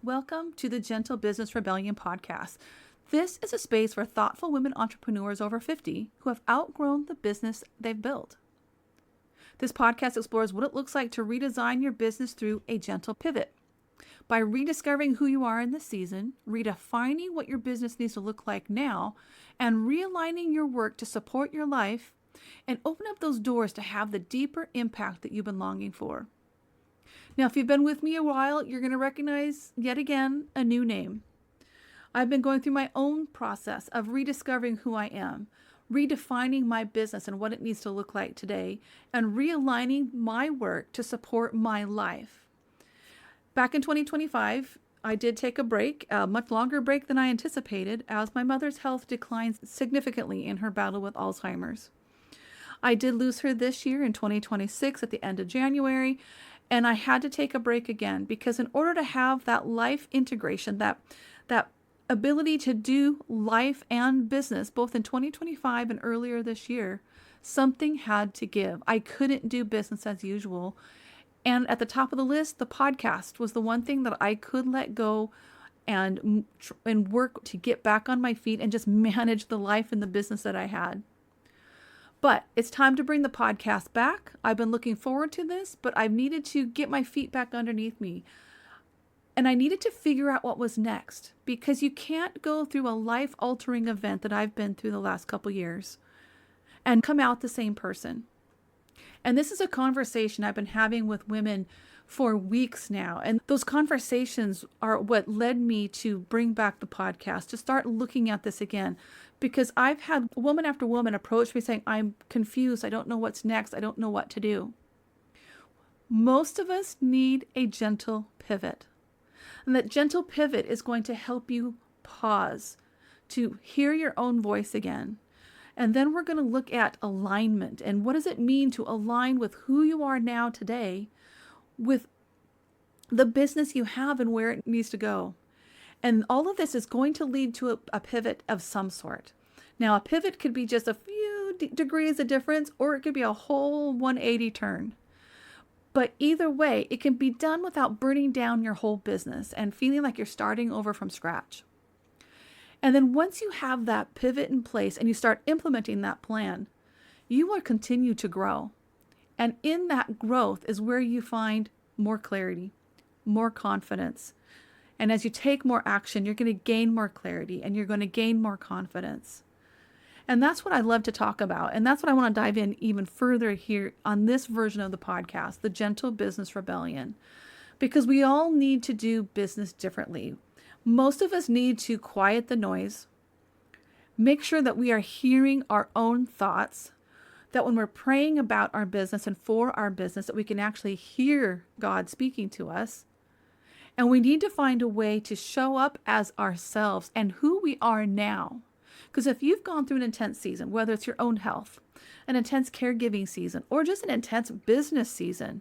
Welcome to the Gentle Business Rebellion podcast. This is a space for thoughtful women entrepreneurs over 50 who have outgrown the business they've built. This podcast explores what it looks like to redesign your business through a gentle pivot. By rediscovering who you are in this season, redefining what your business needs to look like now, and realigning your work to support your life and open up those doors to have the deeper impact that you've been longing for. Now, if you've been with me a while, you're going to recognize yet again a new name. I've been going through my own process of rediscovering who I am, redefining my business and what it needs to look like today, and realigning my work to support my life. Back in 2025, I did take a break, a much longer break than I anticipated, as my mother's health declined significantly in her battle with Alzheimer's. I did lose her this year in 2026 at the end of January, and I had to take a break again because in order to have that life integration, that ability to do life and business, both in 2025 and earlier this year, something had to give. I couldn't do business as usual. And at the top of the list, the podcast was the one thing that I could let go and work to get back on my feet and just manage the life and the business that I had. But it's time to bring the podcast back. I've been looking forward to this, but I've needed to get my feet back underneath me. And I needed to figure out what was next, because you can't go through a life-altering event that I've been through the last couple years and come out the same person. And this is a conversation I've been having with women for weeks now. And those conversations are what led me to bring back the podcast, to start looking at this again. Because I've had woman after woman approach me saying, I'm confused. I don't know what's next. I don't know what to do. Most of us need a gentle pivot. And that gentle pivot is going to help you pause, to hear your own voice again. And then we're going to look at alignment and what does it mean to align with who you are now today with the business you have and where it needs to go. And all of this is going to lead to a pivot of some sort. Now, a pivot could be just a few degrees of difference, or it could be a whole 180 turn. But either way, it can be done without burning down your whole business and feeling like you're starting over from scratch. And then once you have that pivot in place and you start implementing that plan, you will continue to grow. And in that growth is where you find more clarity, more confidence. And as you take more action, you're going to gain more clarity and you're going to gain more confidence. And that's what I love to talk about. And that's what I want to dive in even further here on this version of the podcast, the Gentle Business Rebellion, because we all need to do business differently. Most of us need to quiet the noise, make sure that we are hearing our own thoughts, that when we're praying about our business and for our business, that we can actually hear God speaking to us. And we need to find a way to show up as ourselves and who we are now. Because if you've gone through an intense season, whether it's your own health, an intense caregiving season, or just an intense business season,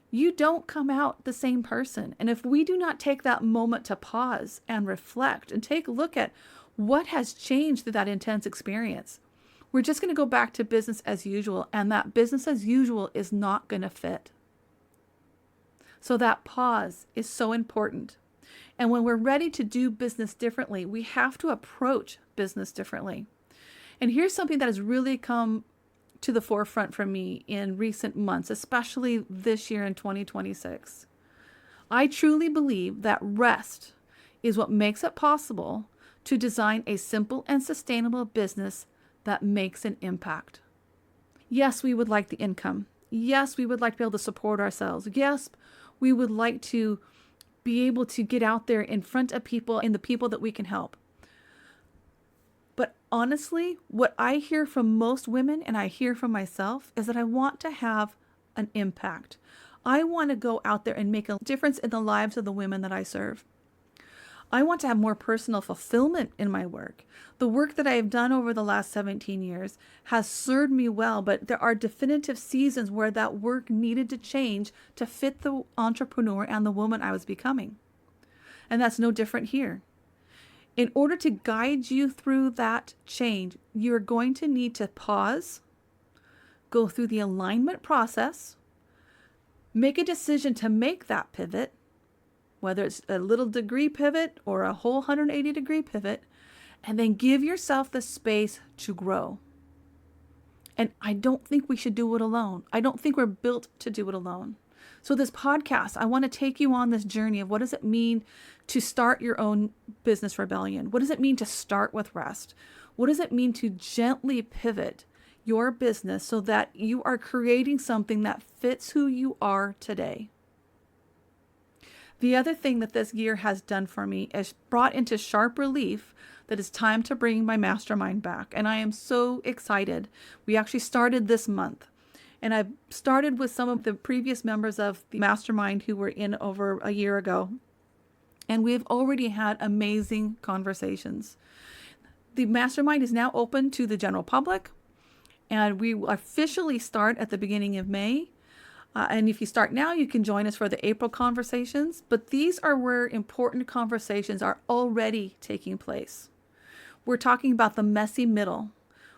you don't come out the same person. And if we do not take that moment to pause and reflect and take a look at what has changed through that intense experience, we're just going to go back to business as usual. And that business as usual is not going to fit. So that pause is so important. And when we're ready to do business differently, we have to approach business differently. And here's something that has really come to the forefront for me in recent months, especially this year in 2026. I truly believe that rest is what makes it possible to design a simple and sustainable business that makes an impact. Yes, we would like the income. Yes, we would like to be able to support ourselves. Yes, we would like to be able to get out there in front of people and the people that we can help. But honestly, what I hear from most women and I hear from myself is that I want to have an impact. I want to go out there and make a difference in the lives of the women that I serve. I want to have more personal fulfillment in my work. The work that I have done over the last 17 years has served me well, but there are definitive seasons where that work needed to change to fit the entrepreneur and the woman I was becoming. And that's no different here. In order to guide you through that change, you're going to need to pause, go through the alignment process, make a decision to make that pivot, whether it's a little degree pivot or a whole 180-degree pivot, and then give yourself the space to grow. And I don't think we should do it alone. I don't think we're built to do it alone. So this podcast, I want to take you on this journey of what does it mean to start your own business rebellion? What does it mean to start with rest? What does it mean to gently pivot your business so that you are creating something that fits who you are today? The other thing that this year has done for me is brought into sharp relief that it's time to bring my mastermind back. And I am so excited. We actually started this month. And I started with some of the previous members of the mastermind who were in over a year ago. And we've already had amazing conversations. The mastermind is now open to the general public. And we officially start at the beginning of May. And if you start now, you can join us for the April conversations. But these are where important conversations are already taking place. We're talking about the messy middle.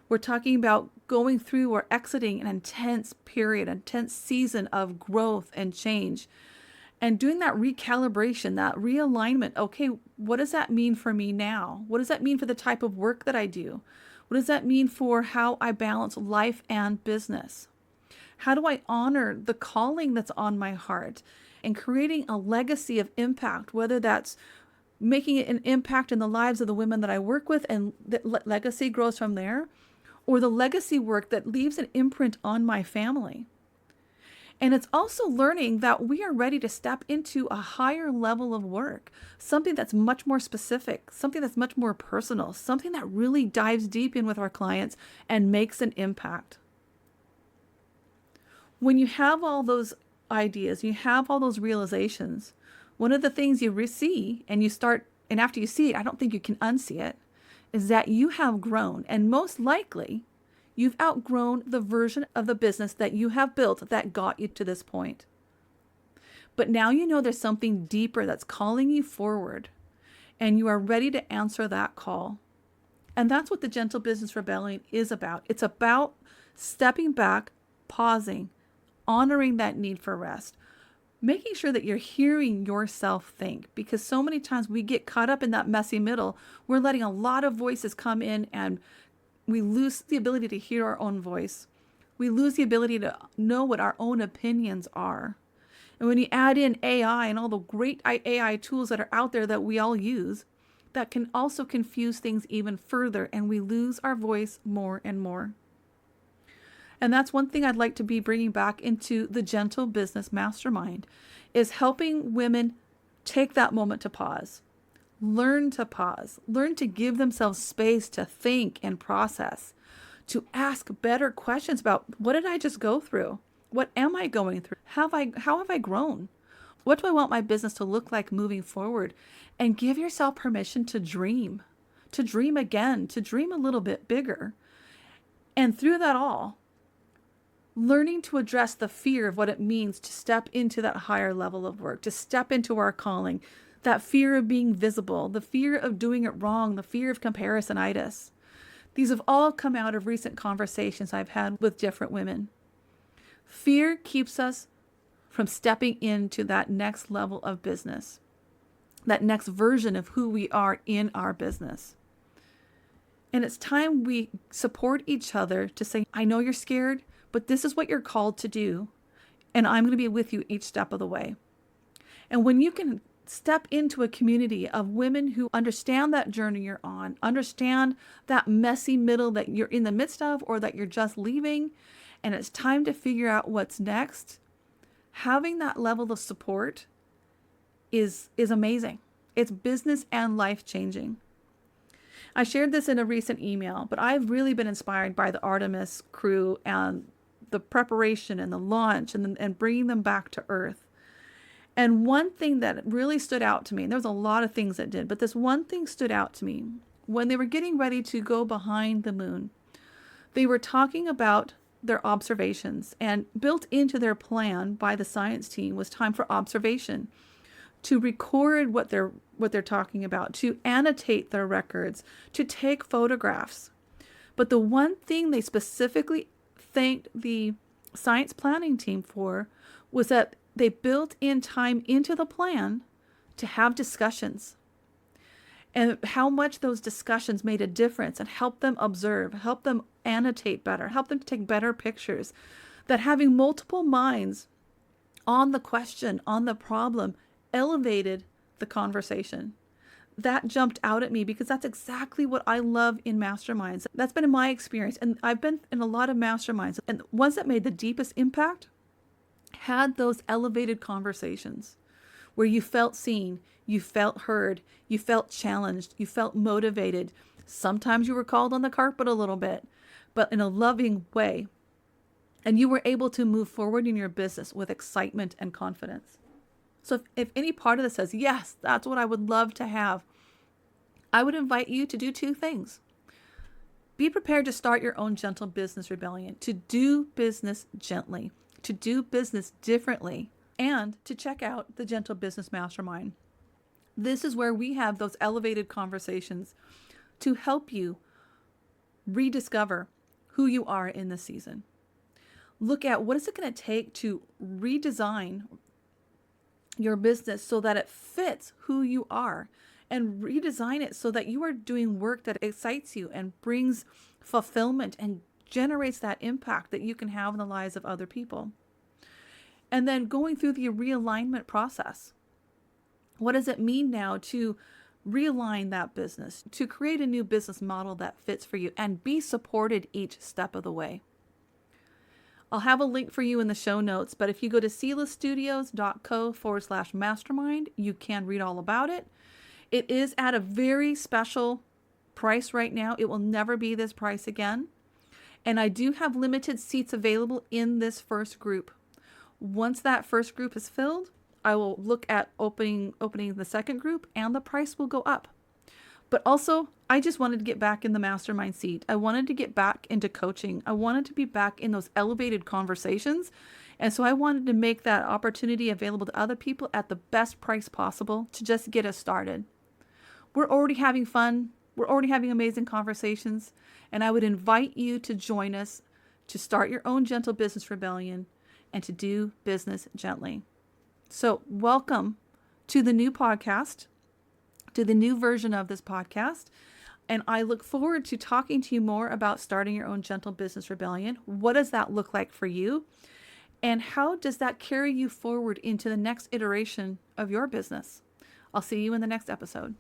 We're talking about going through or exiting an intense period, an intense season of growth and change. And doing that recalibration, that realignment. Okay, what does that mean for me now? What does that mean for the type of work that I do? What does that mean for how I balance life and business? How do I honor the calling that's on my heart and creating a legacy of impact, whether that's making an impact in the lives of the women that I work with and the legacy grows from there, or the legacy work that leaves an imprint on my family. And it's also learning that we are ready to step into a higher level of work, something that's much more specific, something that's much more personal, something that really dives deep in with our clients and makes an impact. When you have all those ideas, you have all those realizations, one of the things you see and after you see it, I don't think you can unsee it, is that you have grown. And most likely, you've outgrown the version of the business that you have built that got you to this point. But now you know there's something deeper that's calling you forward, and you are ready to answer that call. And that's what the Gentle Business Rebellion is about. It's about stepping back, pausing, honoring that need for rest, making sure that you're hearing yourself think, because so many times we get caught up in that messy middle. We're letting a lot of voices come in and we lose the ability to hear our own voice. We lose the ability to know what our own opinions are. And when you add in AI and all the great AI tools that are out there that we all use, that can also confuse things even further, and we lose our voice more and more. And that's one thing I'd like to be bringing back into the Gentle Business Mastermind, is helping women take that moment to pause. Learn to pause. Learn to give themselves space to think and process, to ask better questions about, what did I just go through? What am I going through? How have I grown? What do I want my business to look like moving forward? And give yourself permission to dream again, to dream a little bit bigger. And through that all, learning to address the fear of what it means to step into that higher level of work, to step into our calling, that fear of being visible, the fear of doing it wrong, the fear of comparisonitis. These have all come out of recent conversations I've had with different women. Fear keeps us from stepping into that next level of business, that next version of who we are in our business. And it's time we support each other to say, I know you're scared, but this is what you're called to do, and I'm going to be with you each step of the way. And when you can step into a community of women who understand that journey you're on, understand that messy middle that you're in the midst of or that you're just leaving, and it's time to figure out what's next, having that level of support is amazing. It's business and life changing. I shared this in a recent email, but I've really been inspired by the Artemis crew and the preparation and the launch and bringing them back to earth. And one thing that really stood out to me, and there was a lot of things that did, but this one thing stood out to me. When they were getting ready to go behind the moon, they were talking about their observations, and built into their plan by the science team was time for observation, to record what they're talking about, to annotate their records, to take photographs. But the one thing they specifically thanked the science planning team for was that they built in time into the plan to have discussions, and how much those discussions made a difference and helped them observe, help them annotate better, help them to take better pictures. That having multiple minds on the question, on the problem, elevated the conversation. That jumped out at me because that's exactly what I love in masterminds. That's been in my experience. And I've been in a lot of masterminds, and the ones that made the deepest impact had those elevated conversations where you felt seen, you felt heard, you felt challenged, you felt motivated. Sometimes you were called on the carpet a little bit, but in a loving way. And you were able to move forward in your business with excitement and confidence. So if any part of this says, yes, that's what I would love to have, I would invite you to do two things. Be prepared to start your own gentle business rebellion, to do business gently, to do business differently, and to check out the Gentle Business Mastermind. This is where we have those elevated conversations to help you rediscover who you are in this season. Look at what is it going to take to redesign your business so that it fits who you are, and redesign it so that you are doing work that excites you and brings fulfillment and generates that impact that you can have in the lives of other people. And then going through the realignment process. What does it mean now to realign that business, to create a new business model that fits for you and be supported each step of the way? I'll have a link for you in the show notes, but if you go to silastudios.co/mastermind, you can read all about it. It is at a very special price right now. It will never be this price again. And I do have limited seats available in this first group. Once that first group is filled, I will look at opening the second group, and the price will go up. But also, I just wanted to get back in the mastermind seat. I wanted to get back into coaching. I wanted to be back in those elevated conversations. And so I wanted to make that opportunity available to other people at the best price possible to just get us started. We're already having fun. We're already having amazing conversations. And I would invite you to join us to start your own gentle business rebellion and to do business gently. So welcome to the new podcast, to the new version of this podcast. And I look forward to talking to you more about starting your own gentle business rebellion. What does that look like for you? And how does that carry you forward into the next iteration of your business? I'll see you in the next episode.